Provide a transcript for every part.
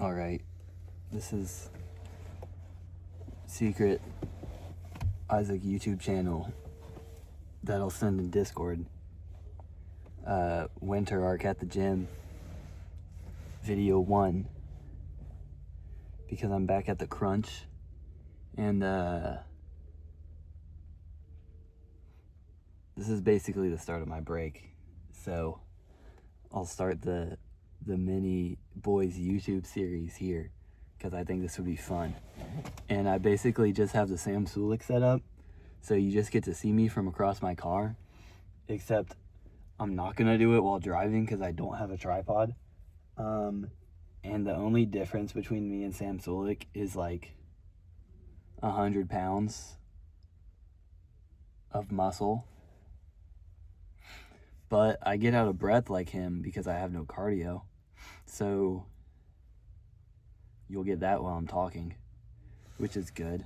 All right, this is secret Isaac YouTube channel that I'll send in Discord. Winter Arc at the Gym, video 1, because I'm back at the Crunch, and this is basically the start of my break. So I'll start the mini boys YouTube series here because I think this would be fun. And I basically just have the Sam Sulek set up, so you just get to see me from across my car, except I'm not gonna do it while driving because I don't have a tripod. And the only difference between me and Sam Sulek is like 100 pounds of muscle. But I get out of breath like him because I have no cardio. So you'll get that while I'm talking, which is good.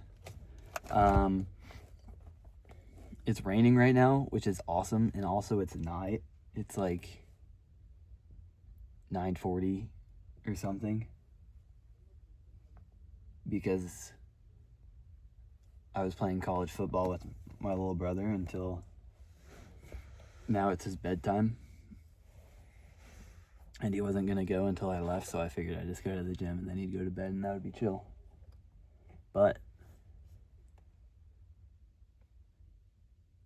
It's raining right now, which is awesome. And also it's night. It's like 9:40 or something. Because I was playing college football with my little brother until now it's his bedtime. And he wasn't going to go until I left, so I figured I'd just go to the gym and then he'd go to bed and that would be chill. But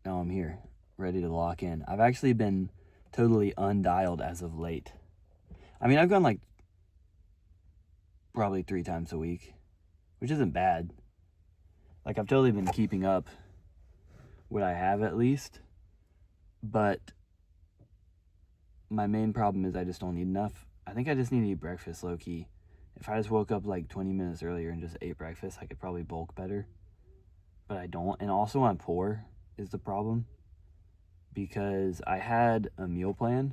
now I'm here, ready to lock in. I've actually been totally undialed as of late. I mean, I've gone like probably 3 times a week, which isn't bad. Like, I've totally been keeping up what I have at least, but my main problem is I just don't eat enough. I think I just need to eat breakfast low-key. If I just woke up like 20 minutes earlier and just ate breakfast, I could probably bulk better. But I don't. And also I'm poor is the problem. Because I had a meal plan,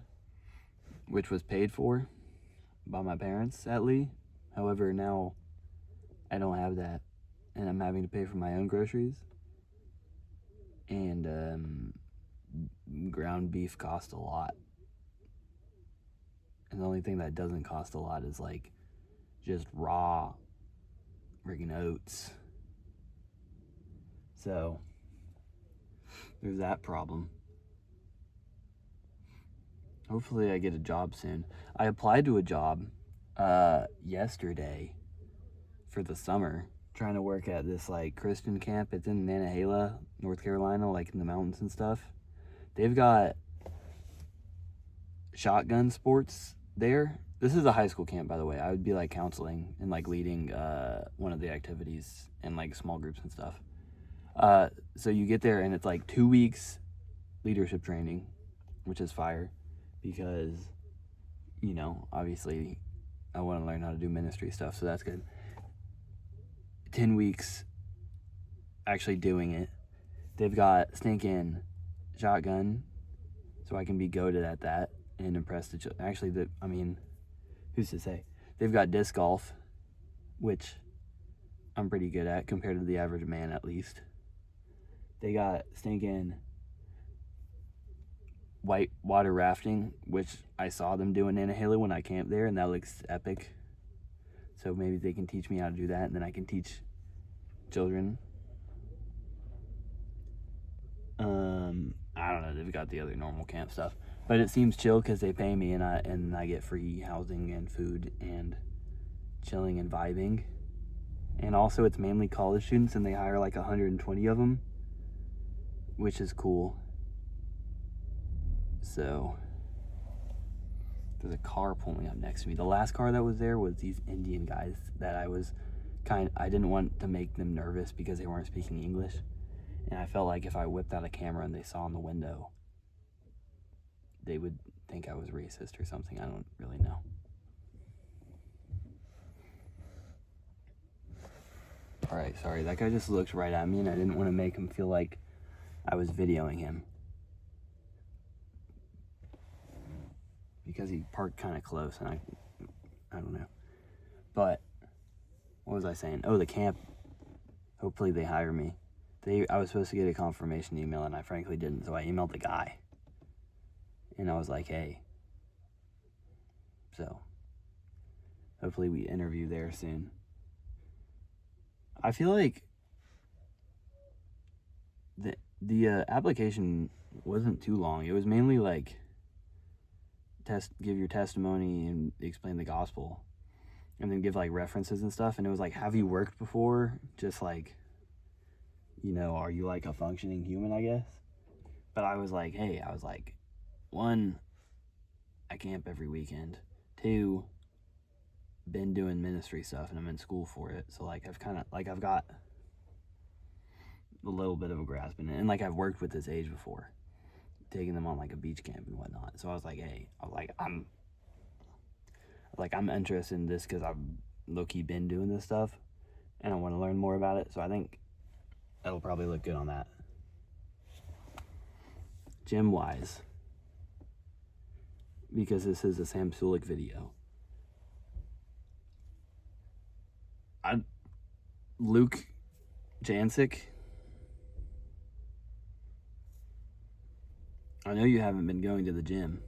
which was paid for by my parents at Lee. However, now I don't have that. And I'm having to pay for my own groceries. And ground beef costs a lot. And the only thing that doesn't cost a lot is like just raw friggin' oats. So there's that problem. Hopefully I get a job soon. I applied to a job yesterday for the summer, trying to work at this like Christian camp. It's in Nantahala, North Carolina, like in the mountains and stuff. They've got shotgun sports there. This is a high school camp, by the way. I would be like counseling and like leading one of the activities in like small groups and stuff. So you get there and it's like 2 weeks leadership training, which is fire because, you know, obviously I want to learn how to do ministry stuff, so that's good. 10 weeks actually doing it. They've got stinking shotgun, so I can be goated at that and impress the children. Actually, who's to say? They've got disc golf, which I'm pretty good at compared to the average man, at least. They got stinking white water rafting, which I saw them do in Nantahala when I camped there, and that looks epic. So maybe they can teach me how to do that, and then I can teach children. I don't know. They've got the other normal camp stuff, but it seems chill because they pay me, and I get free housing and food and chilling and vibing. And also, it's mainly college students, and they hire like 120 of them, which is cool. So there's a car pulling up next to me. The last car that was there was these Indian guys that I didn't want to make them nervous because they weren't speaking English. And I felt like if I whipped out a camera and they saw in the window, they would think I was racist or something. I don't really know. All right, sorry. That guy just looked right at me and I didn't want to make him feel like I was videoing him. Because he parked kind of close and I don't know. But what was I saying? Oh, the camp. Hopefully they hire me. I was supposed to get a confirmation email and I frankly didn't, so I emailed the guy. And I was like, hey. So Hopefully we interview there soon. I feel like the application wasn't too long. It was mainly like give your testimony and explain the gospel, and then give like references and stuff. And it was like, have you worked before? Just like, are you like a functioning human, I guess. But I was like, hey, one, I camp every weekend. Two, been doing ministry stuff and I'm in school for it. So like I've got a little bit of a grasp in it. And like I've worked with this age before, taking them on like a beach camp and whatnot. So I was like, hey, I'm interested in this because I've low-key been doing this stuff and I want to learn more about it. So I think that'll probably look good on that. Gym wise, because this is a Sam Sulek video, Luke Jancic, I know you haven't been going to the gym,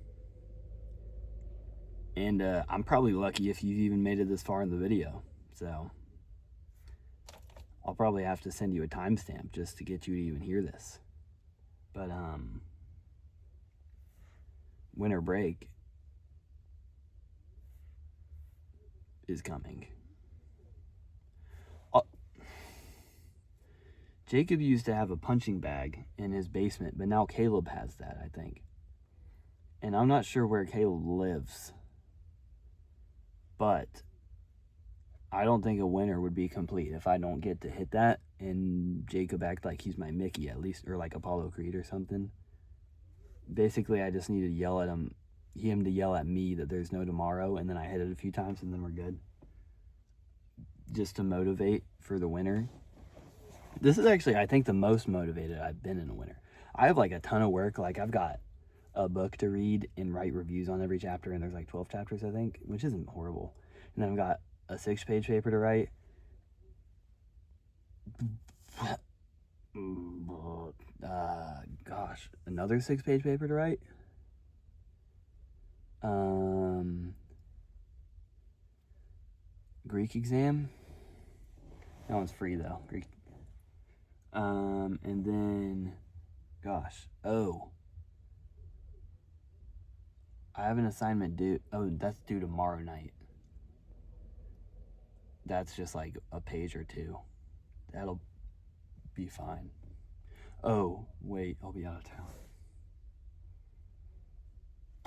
and I'm probably lucky if you've even made it this far in the video, so I'll probably have to send you a timestamp just to get you to even hear this. But winter break is coming. Jacob used to have a punching bag in his basement, but now Caleb has that, I think. And I'm not sure where Caleb lives, but I don't think a winter would be complete if I don't get to hit that and Jacob act like he's my Mickey at least, or like Apollo Creed or something. Basically, I just need to yell at him to yell at me that there's no tomorrow, and then I hit it a few times and then we're good. Just to motivate for the winter. This is actually, I think, the most motivated I've been in a winter. I have like a ton of work. Like I've got a book to read and write reviews on every chapter, and there's like 12 chapters, I think, which isn't horrible. And then I've got a 6-page paper to write. Another 6-page paper to write. Greek exam. That one's free though. Greek. And then, I have an assignment due. Oh, that's due tomorrow night. That's just like a page or two. That'll be fine. Oh, wait, I'll be out of town.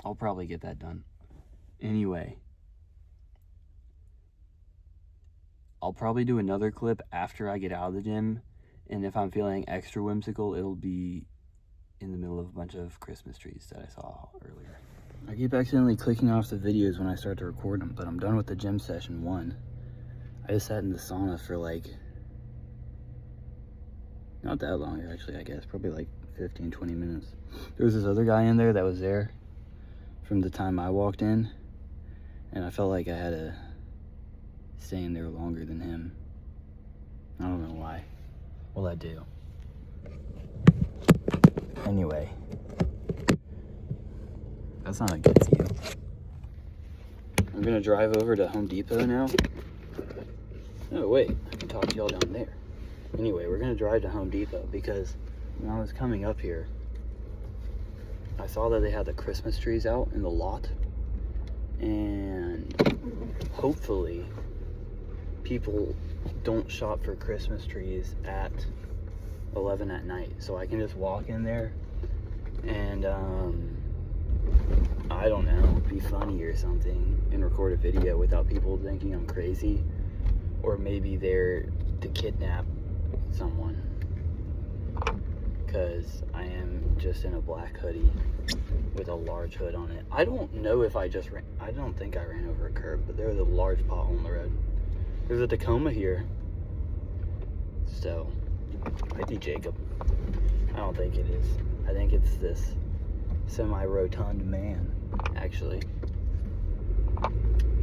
I'll probably get that done. Anyway, I'll probably do another clip after I get out of the gym. And if I'm feeling extra whimsical, it'll be in the middle of a bunch of Christmas trees that I saw earlier. I keep accidentally clicking off the videos when I start to record them, but I'm done with the gym session 1. I just sat in the sauna for like, not that long actually, I guess, probably like 15, 20 minutes. There was this other guy in there that was there from the time I walked in, and I felt like I had to stay in there longer than him. I don't know why. Well, I do. Anyway, that's not a good view. I'm gonna drive over to Home Depot now. Oh wait, I can talk to y'all down there. Anyway, we're gonna drive to Home Depot because when I was coming up here, I saw that they had the Christmas trees out in the lot, and hopefully people don't shop for Christmas trees at 11 at night, so I can just walk in there and I don't know, be funny or something and record a video without people thinking I'm crazy, or maybe they're to kidnap someone, because I am just in a black hoodie with a large hood on it. I don't know if I don't think I ran over a curb, but there was a large pothole in the road. There's a Tacoma here, so might be Jacob. I don't think it is. I think it's this semi-rotund man, actually.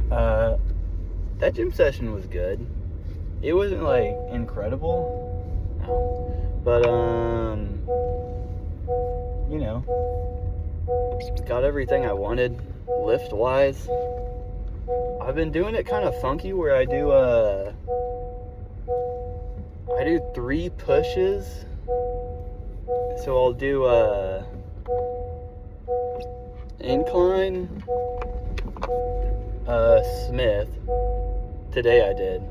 That gym session was good. It wasn't like incredible, no, but you know, got everything I wanted lift wise. I've been doing it kind of funky where I do 3 pushes. So I'll do incline Smith. Today I did.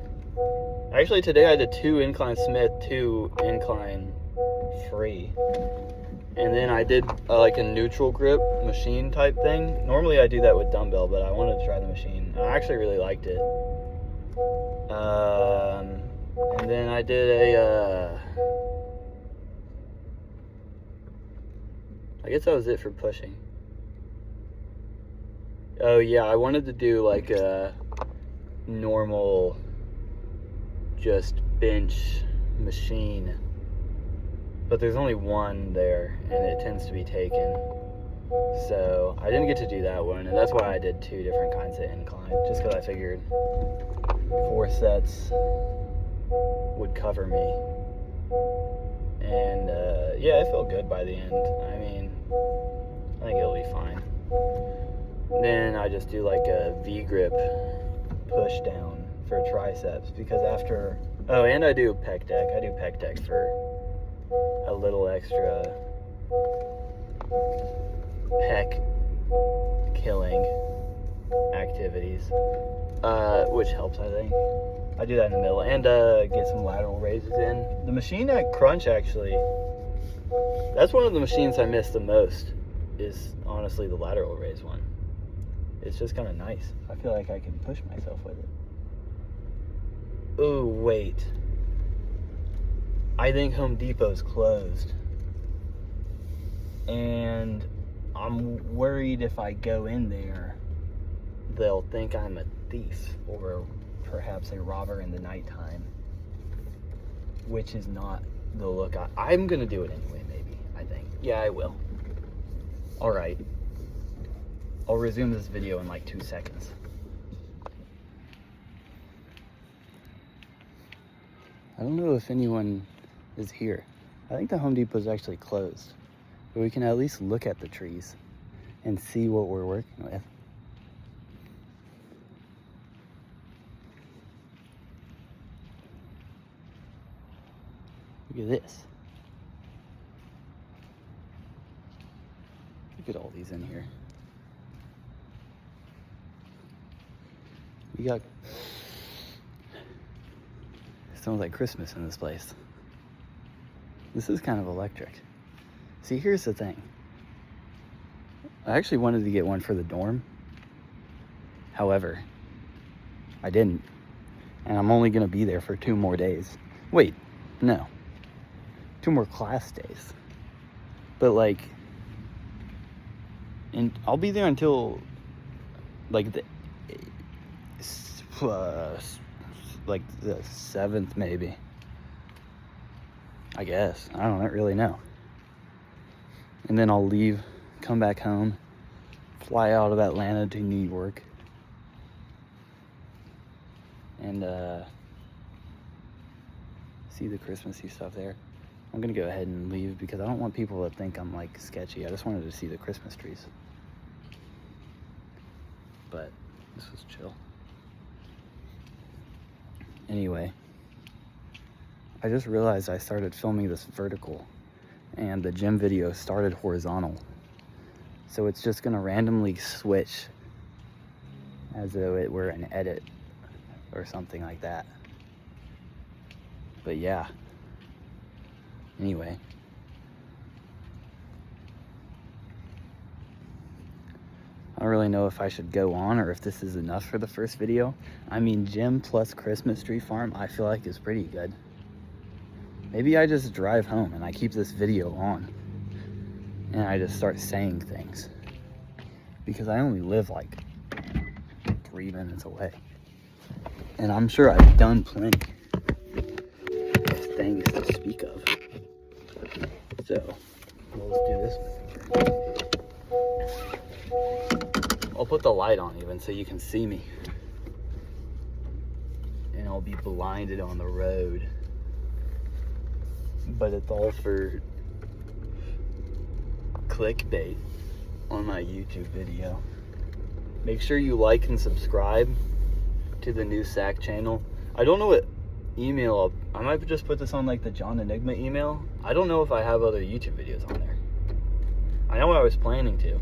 Actually, today I did 2 incline Smith, 2 incline free. And then I did like a neutral grip machine type thing. Normally I do that with dumbbell, but I wanted to try the machine. I actually really liked it. And then I did I guess that was it for pushing. Oh yeah, I wanted to do like a normal just bench machine, but there's only one there and it tends to be taken, so I didn't get to do that one, and that's why I did 2 different kinds of incline, just because I figured 4 sets would cover me. And yeah, it felt good by the end. I mean, I think it'll be fine. Then I just do like a V-grip push down for triceps, because after, oh, and I do pec deck. I do pec deck for a little extra pec killing activities, which helps, I think. I do that in the middle, and get some lateral raises in. The machine at Crunch, actually, that's one of the machines I miss the most, is honestly the lateral raise one. It's just kind of nice. I feel like I can push myself with it. Oh, wait. I think Home Depot's closed. And I'm worried if I go in there, they'll think I'm a thief or perhaps a robber in the nighttime, which is not the look I'm gonna do it anyway, maybe, I think. Yeah, I will. All right. I'll resume this video in like 2 seconds. I don't know if anyone is here. I think the Home Depot is actually closed, but we can at least look at the trees and see what we're working with. Look at this. Look at all these in here. We got, it sounds like Christmas in this place. This is kind of electric. See, here's the thing. I actually wanted to get one for the dorm. However, I didn't. And I'm only gonna be there for 2 more days. Wait, no. 2 more class days. But like, and I'll be there until like the 7th, maybe. I guess. I don't really know. And then I'll leave, come back home, fly out of Atlanta to New York, and see the Christmassy stuff there. I'm gonna go ahead and leave because I don't want people to think I'm like sketchy. I just wanted to see the Christmas trees. But this was chill. Anyway, I just realized I started filming this vertical and the gym video started horizontal. So it's just gonna randomly switch as though it were an edit or something like that. But yeah. Anyway. I don't really know if I should go on or if this is enough for the first video. I mean, gym plus Christmas tree farm, I feel like is pretty good. Maybe I just drive home and I keep this video on and I just start saying things, because I only live like 3 minutes away. And I'm sure I've done plenty of things to speak of. So, let's do this. I'll put the light on even so you can see me. And I'll be blinded on the road. But it's all for clickbait on my YouTube video. Make sure you like and subscribe to the new SAC channel. I don't know what email I might just put this on like the John Enigma email. I don't know if I have other YouTube videos on there. I know I was planning to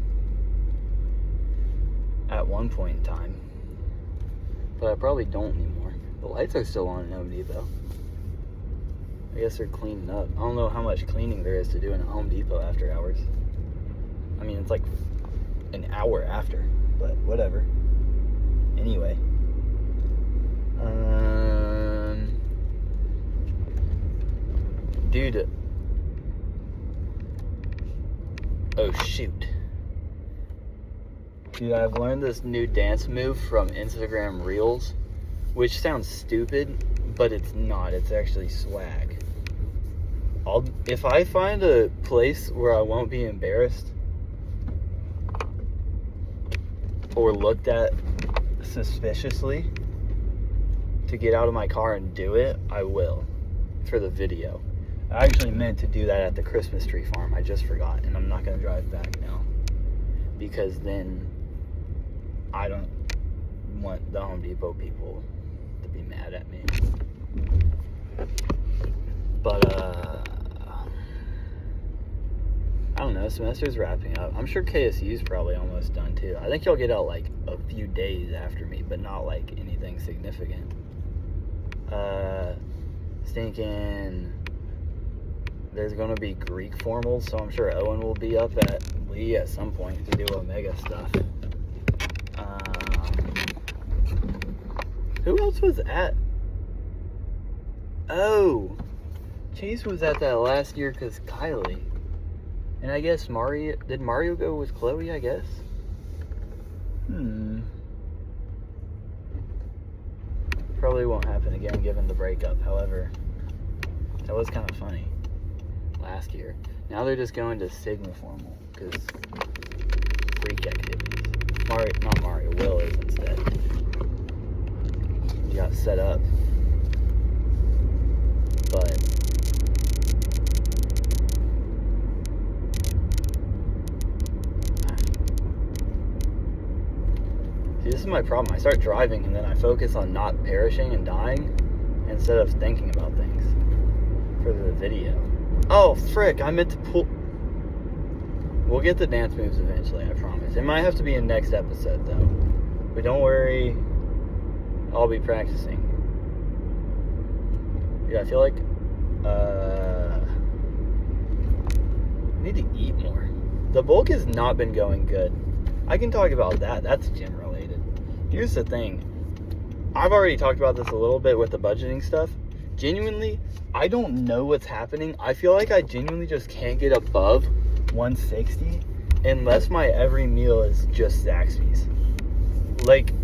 at one point in time, but I probably don't anymore. The lights are still on in Home Depot. I guess they're cleaning up. I don't know how much cleaning there is to do in Home Depot after hours. I mean, it's like an hour after, but whatever. Anyway. Dude. Oh, shoot. Dude, I've learned this new dance move from Instagram Reels, which sounds stupid, but it's not. It's actually swag. If I find a place where I won't be embarrassed or looked at suspiciously to get out of my car and do it, I will for the video. I actually meant to do that at the Christmas tree farm. I just forgot, and I'm not going to drive back now because then I don't want the Home Depot people to be mad at me. But I don't know, semester's wrapping up. I'm sure KSU's probably almost done too. I think you'll get out like a few days after me, but not like anything significant. Thinking there's going to be Greek formals, so I'm sure Owen will be up at Lee at some point to do Omega stuff. Who else was at? Oh, Chase was at that last year because Kylie. And I guess did Mario go with Chloe, I guess? Probably won't happen again given the breakup, however. That was kind of funny last year. Now they're just going to Sigma formal because freak activities. Not Mario, Will is instead. He got set up. But see, this is my problem. I start driving and then I focus on not perishing and dying instead of thinking about things for the video. Oh, frick, I meant to pull. We'll get the dance moves eventually, I promise. It might have to be in next episode, though. But don't worry, I'll be practicing. Yeah, I feel like I need to eat more. The bulk has not been going good. I can talk about that. That's gym related. Here's the thing. I've already talked about this a little bit with the budgeting stuff. Genuinely, I don't know what's happening. I feel like I genuinely just can't get above 160 unless my every meal is just Zaxby's. Like,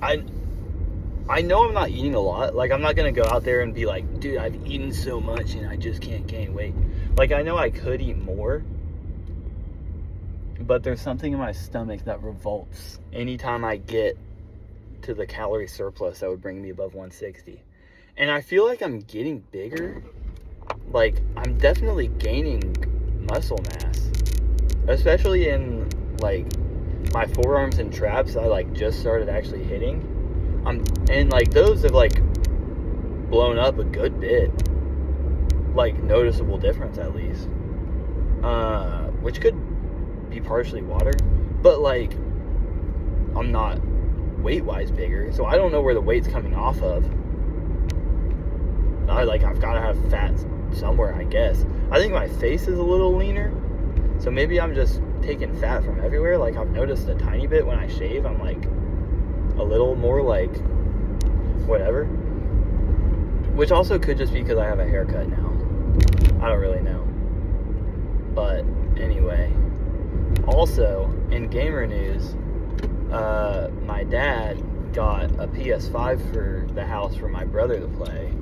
I know I'm not eating a lot. Like, I'm not going to go out there and be like, dude, I've eaten so much and I just can't gain weight. Like, I know I could eat more, but there's something in my stomach that revolts anytime I get to the calorie surplus that would bring me above 160. And I feel like I'm getting bigger. Like, I'm definitely gaining muscle mass, especially in like my forearms and traps. I like just started actually hitting. And like those have like blown up a good bit, like noticeable difference at least, which could be partially water, but like I'm not weight wise bigger, so I don't know where the weight's coming off of. I've got to have fat somewhere, I guess. I think my face is a little leaner, so maybe I'm just taking fat from everywhere. Like, I've noticed a tiny bit when I shave, I'm like a little more like whatever, which also could just be because I have a haircut now. I don't really know, but anyway. Also, in gamer news, my dad got a PS5 for the house for my brother to play.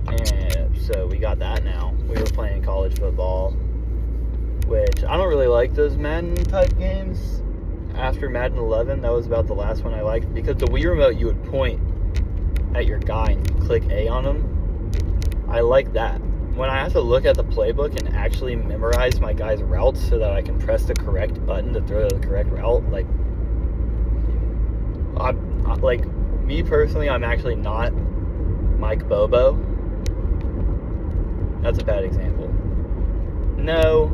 And so we got that now. We were playing college football, which I don't really like those Madden type games. After Madden 11, that was about the last one I liked, because the Wii remote, you would point at your guy and you click A on him. I like that. when I have to look at the playbook and actually memorize my guys' routes so that I can press the correct button to throw the correct route, like, like, me personally, I'm actually not Mike Bobo. That's a bad example. No,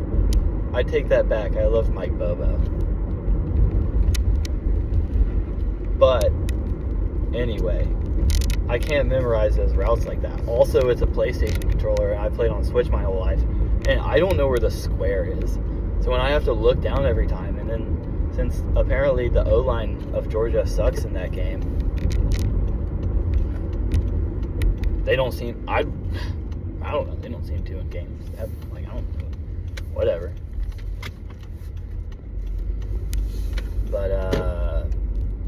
I take that back. I love Mike Bobo. But, anyway, I can't memorize those routes like that. Also, it's a PlayStation controller, and I played on Switch my whole life, and I don't know where the square is. So when I have to look down every time, and then since apparently the O-line of Georgia sucks in that game, they don't seem, I don't know, they don't seem to in games. Like, I don't know. Whatever. But,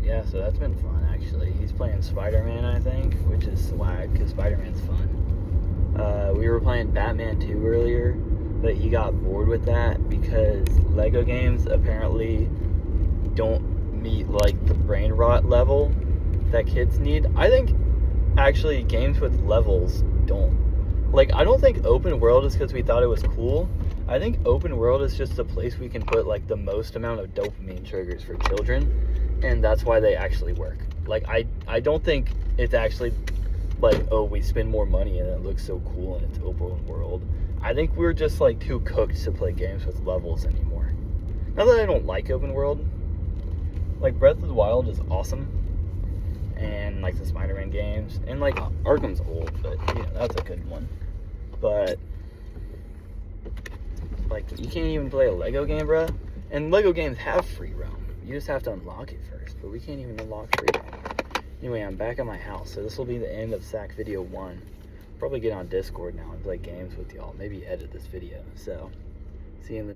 yeah, so that's been fun, actually. He's playing Spider-Man, I think, which is swag, because Spider-Man's fun. We were playing Batman 2 earlier, but he got bored with that because Lego games apparently don't meet, like, the brain rot level that kids need. I think, actually, games with levels don't. Like, I don't think open world is because we thought it was cool. I think open world is just a place we can put, like, the most amount of dopamine triggers for children, and that's why they actually work. Like, I don't think it's actually, like, oh, we spend more money and it looks so cool and it's open world. I think we're just, like, too cooked to play games with levels anymore. Not that I don't like open world. Like, Breath of the Wild is awesome. And, like, the Spider-Man games. And, like, Arkham's old, but, you know, that's a good one. But, like, you can't even play a Lego game, bruh. And Lego games have free roam. You just have to unlock it first. But we can't even unlock free roam. Anyway, I'm back at my house. So this will be the end of SAC video 1. Probably get on Discord now and play games with y'all. Maybe edit this video. So, see you in the